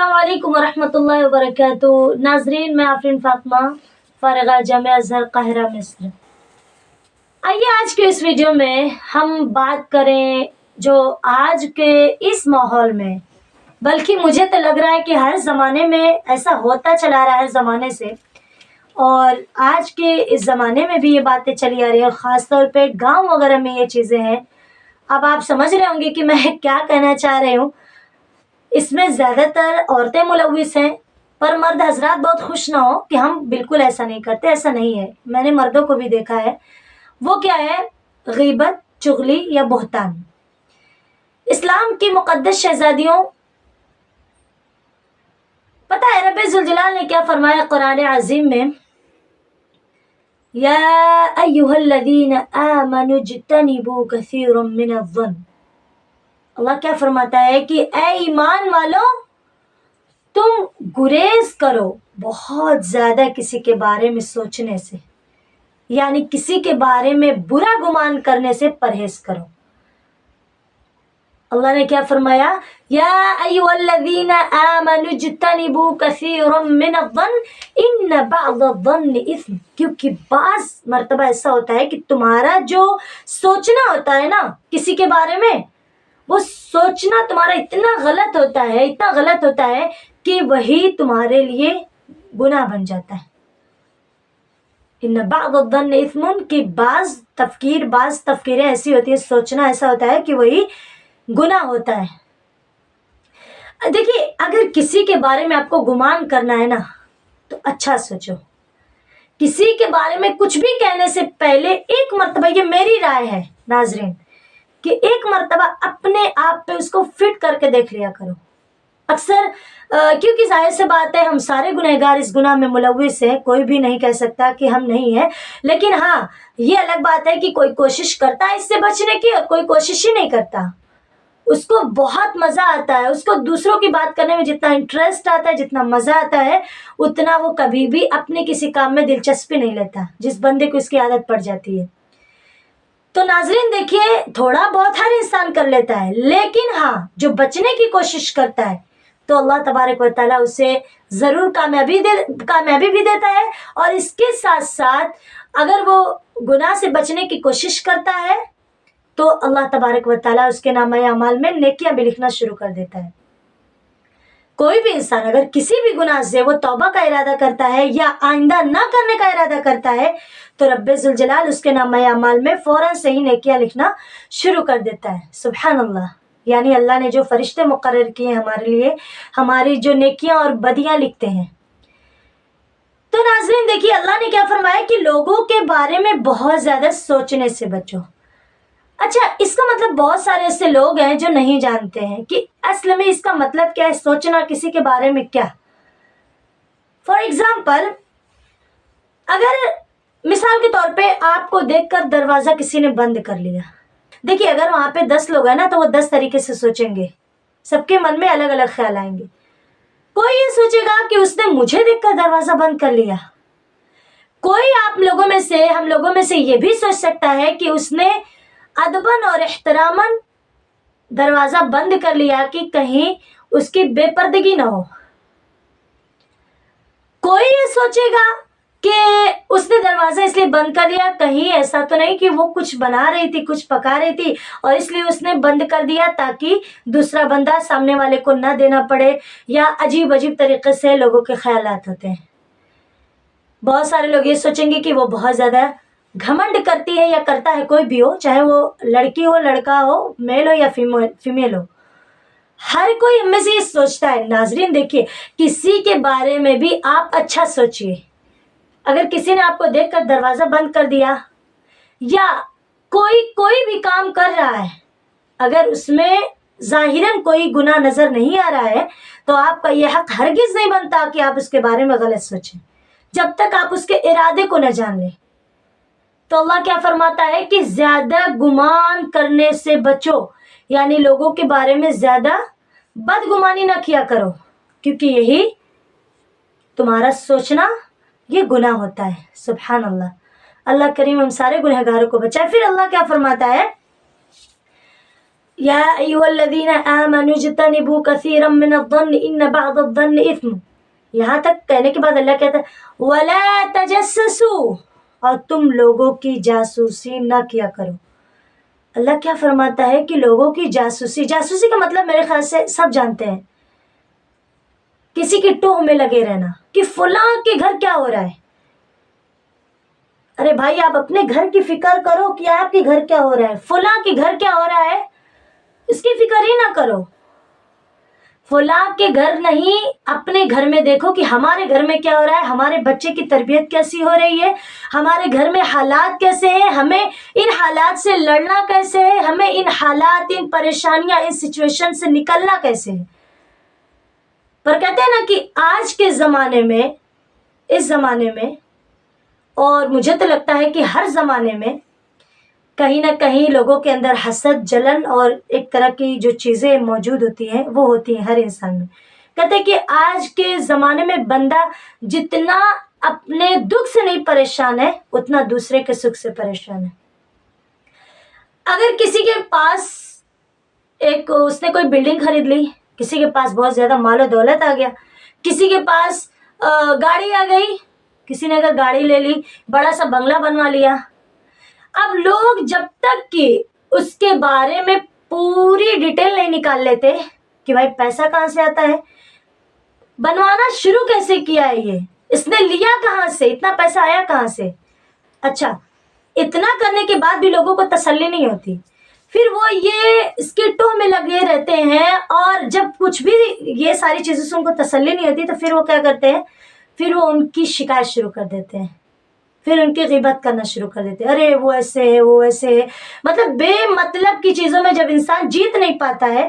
अस्सलाम वालेकुम वरहमतुल्लाहि वबरकातुहू। नाजरीन, मैं आफरीन फातिमा, फारिगा जामिया अज़हर काहिरा मिस्र। आइए आज के इस वीडियो में हम बात करें जो आज के इस माहौल में, बल्कि मुझे तो लग रहा है कि हर ज़माने में ऐसा होता चला रहा है, हर ज़माने से, और आज के इस ज़माने में भी ये बातें चली आ रही है। ख़ास तौर पे गांव वगैरह में ये चीज़ें हैं। अब आप समझ रहे होंगे कि मैं क्या कहना चाह रही हूँ। इसमें ज़्यादातर औरतें मुलव्विस हैं, पर मर्द हजरात बहुत खुश ना हो कि हम बिल्कुल ऐसा नहीं करते। ऐसा नहीं है, मैंने मर्दों को भी देखा है। वो क्या है? गीबत, चुगली या बहतान। इस्लाम की मुक़द्दस शहज़ादियों, पता है रब्बे ज़ुल जलाल ने क्या फरमाया कुरान अज़ीम में? या अय्युहल्लज़ीना आमनु इज्तनिबू कसीरम मिनज़्ज़न्न। अल्लाह क्या फरमाता है कि ऐ ईमान वालों, तुम गुरेज करो बहुत ज़्यादा किसी के बारे में सोचने से, यानी किसी के बारे में बुरा गुमान करने से परहेज करो। अल्लाह ने क्या फरमाया? या अय्युहल्लज़ीना आमनु इज्तनिबू कसीरम मिनज़्ज़न्न इन्न बअज़-ज़न्नि इस्म। क्योंकि बाज़ मर्तबा ऐसा होता है कि तुम्हारा जो सोचना होता है ना किसी के बारे में, वो सोचना तुम्हारा इतना गलत होता है, इतना गलत होता है कि वही तुम्हारे लिए गुनाह बन जाता है। इन्न बअज़-ज़न्नि इस्मुन, कि बाज़ तफकीरें ऐसी होती है, सोचना ऐसा होता है कि वही गुनाह होता है। देखिए, अगर किसी के बारे में आपको गुमान करना है ना, तो अच्छा सोचो। किसी के बारे में कुछ भी कहने से पहले एक मर्तबा, ये मेरी राय है नाजरीन, कि एक मर्तबा अपने आप पे उसको फिट करके देख लिया करो। अक्सर क्योंकि जाहिर सी बात है, हम सारे गुनहगार इस गुनाह में मुलव्विस हैं, कोई भी नहीं कह सकता कि हम नहीं हैं। लेकिन हाँ, ये अलग बात है कि कोई कोशिश करता है इससे बचने की और कोई कोशिश ही नहीं करता। उसको बहुत मज़ा आता है, उसको दूसरों की बात करने में जितना इंटरेस्ट आता है, जितना मज़ा आता है, उतना वो कभी भी अपने किसी काम में दिलचस्पी नहीं लेता, जिस बंदे को इसकी आदत पड़ जाती है। तो नाजरीन देखिए, थोड़ा बहुत हर इंसान कर लेता है, लेकिन हाँ, जो बचने की कोशिश करता है तो अल्लाह तबारक व तआला उसे ज़रूर कामयाबी भी देता है। और इसके साथ साथ अगर वो गुनाह से बचने की कोशिश करता है तो अल्लाह तबारक व तआला उसके नामे अमाल में नेकियां भी लिखना शुरू कर देता है। कोई भी इंसान अगर किसी भी गुनाह से वो तौबा का इरादा करता है या आइंदा ना करने का इरादा करता है, तो रब्बे ज़ुल जलाल उसके नामे अमाल में फ़ौरन से ही नेकियां लिखना शुरू कर देता है। सुभान अल्लाह। यानी अल्लाह ने जो फरिश्ते मुकर्रर किए हमारे लिए, हमारी जो नेकियां और बदियां लिखते हैं। तो नाज़रीन देखिए, अल्लाह ने क्या फरमाया कि लोगों के बारे में बहुत ज़्यादा सोचने से बचो। अच्छा, इसका मतलब बहुत सारे ऐसे लोग हैं जो नहीं जानते हैं कि असल में इसका मतलब क्या है, सोचना किसी के बारे में क्या। फॉर एग्जाम्पल, अगर मिसाल के तौर पे आपको देखकर दरवाज़ा किसी ने बंद कर लिया, देखिए अगर वहाँ पे 10 लोग हैं ना, तो वो 10 तरीके से सोचेंगे, सबके मन में अलग अलग ख्याल आएंगे। कोई ये सोचेगा कि उसने मुझे देखकर दरवाज़ा बंद कर लिया। कोई आप लोगों में से, हम लोगों में से ये भी सोच सकता है कि उसने अदबन और एहतरामन दरवाज़ा बंद कर लिया कि कहीं उसकी बेपर्दगी ना हो। कोई ये सोचेगा कि उसने दरवाज़ा इसलिए बंद कर लिया, कहीं ऐसा तो नहीं कि वो कुछ बना रही थी, कुछ पका रही थी और इसलिए उसने बंद कर दिया ताकि दूसरा बंदा सामने वाले को ना देना पड़े, या अजीब अजीब तरीके से लोगों के ख्यालात होते हैं। बहुत सारे लोग ये सोचेंगे कि वो बहुत ज़्यादा घमंड करती है या करता है, कोई भी हो, चाहे वो लड़की हो, लड़का हो, मेल हो या फीमेल हो, हर कोई इनमें से ये सोचता है। नाजरीन देखिए, किसी के बारे में भी आप अच्छा सोचिए। अगर किसी ने आपको देखकर दरवाज़ा बंद कर दिया या कोई भी काम कर रहा है, अगर उसमें ज़ाहिरन कोई गुनाह नज़र नहीं आ रहा है, तो आपका यह हक हरगिज़ नहीं बनता कि आप उसके बारे में गलत सोचें, जब तक आप उसके इरादे को न जान लें। तो अल्लाह क्या फरमाता है कि ज़्यादा गुमान करने से बचो, यानी लोगों के बारे में ज़्यादा बदगुमानी ना किया करो, क्योंकि यही तुम्हारा सोचना ये गुनाह होता है। सुभान अल्लाह। अल्लाह करीम हम सारे गुनहगारों को बचाए। फिर अल्लाह क्या फरमाता है? یا ایھا الذین آمنوا اجتنبوا کثیرا من الظن ان بعض الظن اثم. یہاں تک کہنے کے بعد اللہ کہتا ہے ولا تجسسوا، اور تم لوگوں کی جاسوسی نہ کیا کرو. اللہ کیا فرماتا ہے کہ لوگوں کی جاسوسی کا مطلب میرے خیال سے سب جانتے ہیں، کسی کی ٹوہ میں لگے رہنا کہ فلاں کے گھر کیا ہو رہا ہے. ارے بھائی آپ اپنے گھر کی فکر کرو کہ آپ کے گھر کیا ہو رہا ہے، فلاں کے گھر کیا ہو رہا ہے اس کی فکر ہی نہ کرو. فلاں کے گھر نہیں، اپنے گھر میں دیکھو کہ ہمارے گھر میں کیا ہو رہا ہے، ہمارے بچے کی تربیت کیسی ہو رہی ہے، ہمارے گھر میں حالات کیسے ہیں، ہمیں ان حالات سے لڑنا کیسے ہے، ہمیں ان حالات، ان پریشانیاں، ان سچویشن سے نکلنا کیسے ہے. پر کہتے ہیں نا کہ آج کے زمانے میں، اس زمانے میں، اور مجھے تو لگتا ہے کہ ہر زمانے میں کہیں نہ کہیں لوگوں کے اندر حسد، جلن اور ایک طرح کی جو چیزیں موجود ہوتی ہیں وہ ہوتی ہیں ہر انسان میں. کہتے ہیں کہ آج کے زمانے میں بندہ جتنا اپنے دکھ سے نہیں پریشان ہے اتنا دوسرے کے سکھ سے پریشان ہے. اگر کسی کے پاس اس نے کوئی بلڈنگ خرید لی، کسی کے پاس بہت زیادہ مال و دولت آ گیا، کسی کے پاس گاڑی آ گئی، کسی نے اگر گاڑی لے لی، بڑا سا بنگلہ بنوا لیا. اب لوگ جب تک کہ اس کے بارے میں پوری ڈیٹیل نہیں نکال لیتے کہ بھائی پیسہ کہاں سے آتا ہے، بنوانا شروع کیسے کیا ہے، یہ اس نے لیا کہاں سے، اتنا پیسہ آیا کہاں سے. اچھا، اتنا کرنے کے بعد بھی لوگوں کو تسلی نہیں ہوتی، پھر وہ یہ اس کے ٹوہ میں لگے رہتے ہیں، اور جب کچھ بھی یہ ساری چیزوں سے ان کو تسلی نہیں ہوتی تو پھر وہ کیا کرتے ہیں، پھر وہ ان کی شکایت شروع کر دیتے ہیں، پھر ان کی غیبت کرنا شروع کر دیتے ہیں. ارے وہ ایسے ہے، وہ ایسے ہے. مطلب بے مطلب کی چیزوں میں جب انسان جیت نہیں پاتا ہے،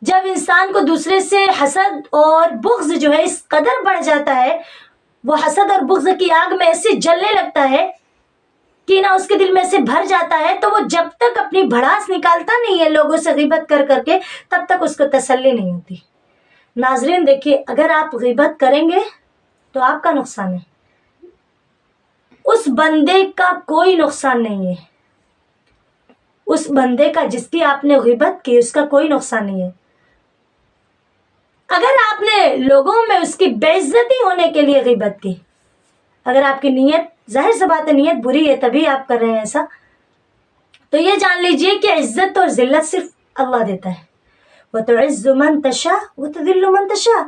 جب انسان کو دوسرے سے حسد اور بغض جو ہے اس قدر بڑھ جاتا ہے، وہ حسد اور بغض کی آگ میں ایسے جلنے لگتا ہے کہ نہ اس کے دل میں سے بھر جاتا ہے، تو وہ جب تک اپنی بھڑاس نکالتا نہیں ہے لوگوں سے غیبت کر کر کے، تب تک اس کو تسلی نہیں ہوتی. ناظرین دیکھیے، اگر آپ غیبت کریں گے تو آپ کا نقصان ہے، اس بندے کا کوئی نقصان نہیں ہے. اس بندے کا جس کی آپ نے غیبت کی اس کا کوئی نقصان نہیں ہے. اگر آپ نے لوگوں میں اس کی بے عزتی ہونے کے لیے غیبت کی، اگر آپ کی نیت، ظاہر سی بات ہے نیت بری ہے تبھی آپ کر رہے ہیں ایسا، تو یہ جان لیجئے کہ عزت اور ذلت صرف اللہ دیتا ہے. وَتُعِزُّ مَن تَشَاءُ وَتُذِلُّ مَن تَشَاءُ.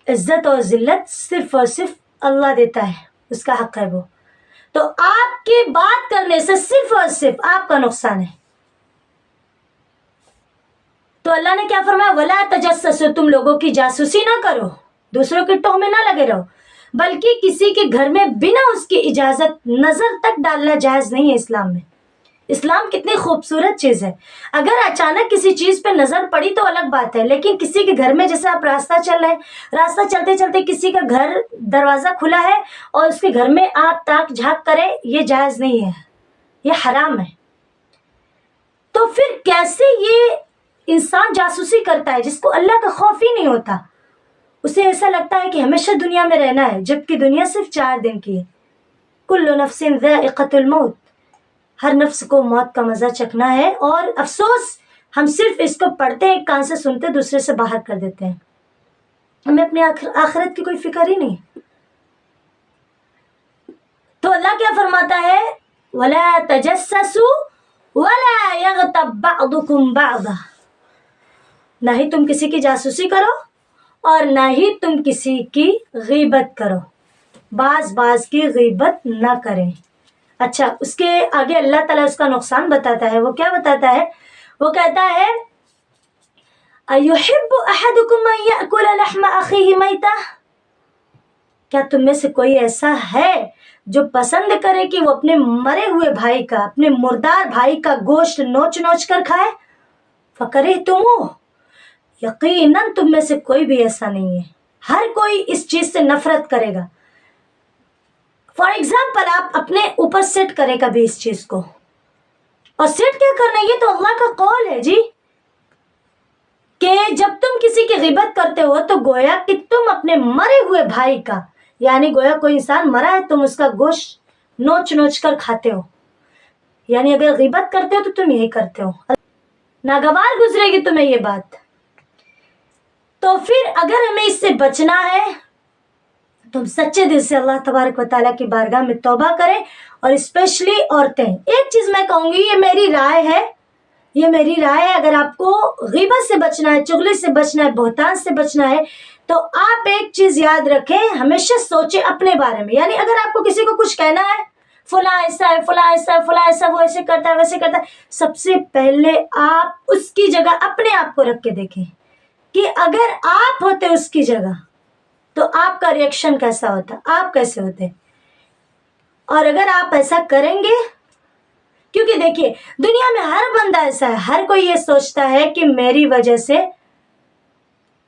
عزت اور ذلت صرف اور صرف اللہ دیتا ہے، اس کا حق ہے وہ. تو آپ کی بات کرنے سے صرف اور صرف آپ کا نقصان ہے. تو اللہ نے کیا فرمایا، وَلَا تَجَسَّسُوا، تم لوگوں کی جاسوسی نہ کرو، دوسروں کے ٹوہ میں نہ لگے رہو، بلکہ کسی کے گھر میں بنا اس کی اجازت نظر تک ڈالنا جائز نہیں ہے اسلام میں. اسلام کتنی خوبصورت چیز ہے. اگر اچانک کسی چیز پہ نظر پڑی تو الگ بات ہے، لیکن کسی کے گھر میں جیسے آپ راستہ چل رہے ہیں، راستہ چلتے چلتے کسی کا گھر دروازہ کھلا ہے اور اس کے گھر میں آپ تاک جھانک کرے، یہ جائز نہیں ہے، یہ حرام ہے. تو پھر کیسے یہ انسان جاسوسی کرتا ہے جس کو اللہ کا خوف ہی نہیں ہوتا؟ اسے ایسا لگتا ہے کہ ہمیشہ دنیا میں رہنا ہے، جبکہ دنیا صرف 4 دن کی ہے. کل نفس ذائقۃ الموت، ہر نفس کو موت کا مزہ چکھنا ہے. اور افسوس ہم صرف اس کو پڑھتے ہیں، کان سے سنتے دوسرے سے باہر کر دیتے ہیں، ہمیں اپنی آخرت کی کوئی فکر ہی نہیں. تو اللہ کیا فرماتا ہے، وَلَا تَجَسَّسُوا وَلَا يَغْتَبْ بَعْضُكُمْ بَعْضًا. نہ ہی تم کسی کی جاسوسی کرو اور نہ ہی تم کسی کی غیبت کرو، بعض کی غیبت نہ کریں. اچھا، اس کے آگے اللہ تعالیٰ اس کا نقصان بتاتا ہے. وہ کیا بتاتا ہے؟ وہ کہتا ہے أَيُحِبُّ أَحَدُكُمْ أَن يَأْكُلَ لَحْمَ أَخِيهِ مَيْتًا. کیا تم میں سے کوئی ایسا ہے جو پسند کرے کہ وہ اپنے مرے ہوئے بھائی کا، اپنے مردار بھائی کا گوشت نوچ نوچ کر کھائے؟ فَكَرِهْتُمُوهُ، یقیناً تم میں سے کوئی بھی ایسا نہیں ہے. ہر کوئی اس چیز سے نفرت کرے گا. فار ایگزامپل آپ اپنے اوپر سیٹ کرے کبھی اس چیز کو، اور سیٹ کیا کرنا، یہ تو اللہ کا قول ہے جی، کہ جب تم کسی کی غیبت کرتے ہو تو گویا کہ تم اپنے مرے ہوئے بھائی کا، یعنی گویا کوئی انسان مرا ہے، تم اس کا گوشت نوچ نوچ کر کھاتے ہو. یعنی اگر غیبت کرتے ہو تو تم یہی کرتے ہو. नागवार गुजरेगी तुम्हें ये बात। तो फिर अगर हमें इससे बचना है तो हम सच्चे दिल से अल्लाह तबारक व तआला की बारगाह में तौबा करें। और स्पेशली औरतें, एक चीज मैं कहूंगी, ये मेरी राय है, ये मेरी राय है, अगर आपको गीबत से बचना है, चुगली से बचना है, बहतान से बचना है, तो आप एक चीज याद रखें, हमेशा सोचें अपने बारे में। यानी अगर आपको किसी को कुछ कहना है, फला ऐसा है, फला ऐसा है, फला ऐसा, वो ऐसे करता है, वैसे करता है, सबसे पहले आप उसकी जगह अपने आप को रख के देखें कि अगर आप होते उसकी जगह तो आपका रिएक्शन कैसा होता, आप कैसे होते। और अगर आप ऐसा करेंगे, क्योंकि देखिए दुनिया में हर बंदा ऐसा है, हर कोई ये सोचता है कि मेरी वजह से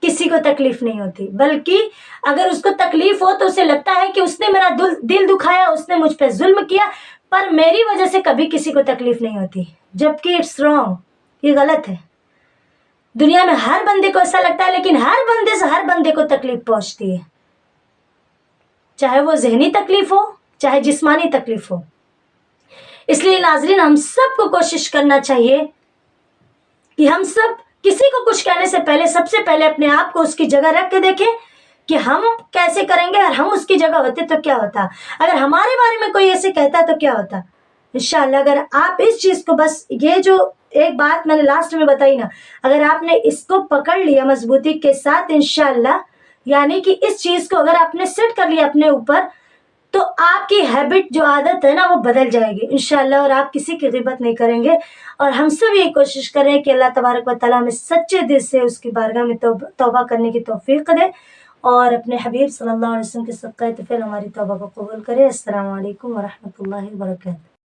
किसी को तकलीफ नहीं होती, बल्कि अगर उसको तकलीफ हो तो उसे लगता है कि उसने मेरा दिल दुखाया, उसने मुझ पर जुल्म किया, पर मेरी वजह से कभी किसी को तकलीफ नहीं होती, जबकि इट्स रॉन्ग, ये गलत है। दुनिया में हर बंदे को ऐसा लगता है, लेकिन हर बंदे से हर बंदे को तकलीफ पहुंचती है, चाहे वो ज़हनी तकलीफ हो, चाहे जिस्मानी तकलीफ हो। इसलिए नाज़रीन, हम सबको कोशिश करना चाहिए कि हम सब किसी को कुछ कहने से पहले सबसे पहले अपने आप को उसकी जगह रख के देखें कि हम कैसे करेंगे, और हम उसकी जगह होते तो क्या होता, अगर हमारे बारे में कोई ऐसे कहता तो क्या होता। इंशाअल्लाह अगर आप इस चीज़ को, बस ये जो एक बात मैंने लास्ट में बताई ना, अगर आपने इसको पकड़ लिया मजबूती के साथ, इंशाअल्लाह यानी कि इस चीज़ को अगर आपने सेट कर लिया अपने ऊपर, तो आपकी हैबिट जो आदत है ना वो बदल जाएगी इंशाअल्लाह, और आप किसी की ग़िबत नहीं करेंगे। और हम सब ये कोशिश करें कि अल्लाह तबारक व तआला हमें सच्चे दिल से उसकी बारगाह में तौबा करने की तौफीक दे, और अपने हबीब सल्लल्लाहु अलैहि वसल्लम के सदक़े तौफीक हमारी तौबा को कबूल करे। अस्सलामु अलैकुम व रहमतुल्लाहि व बरकातहू।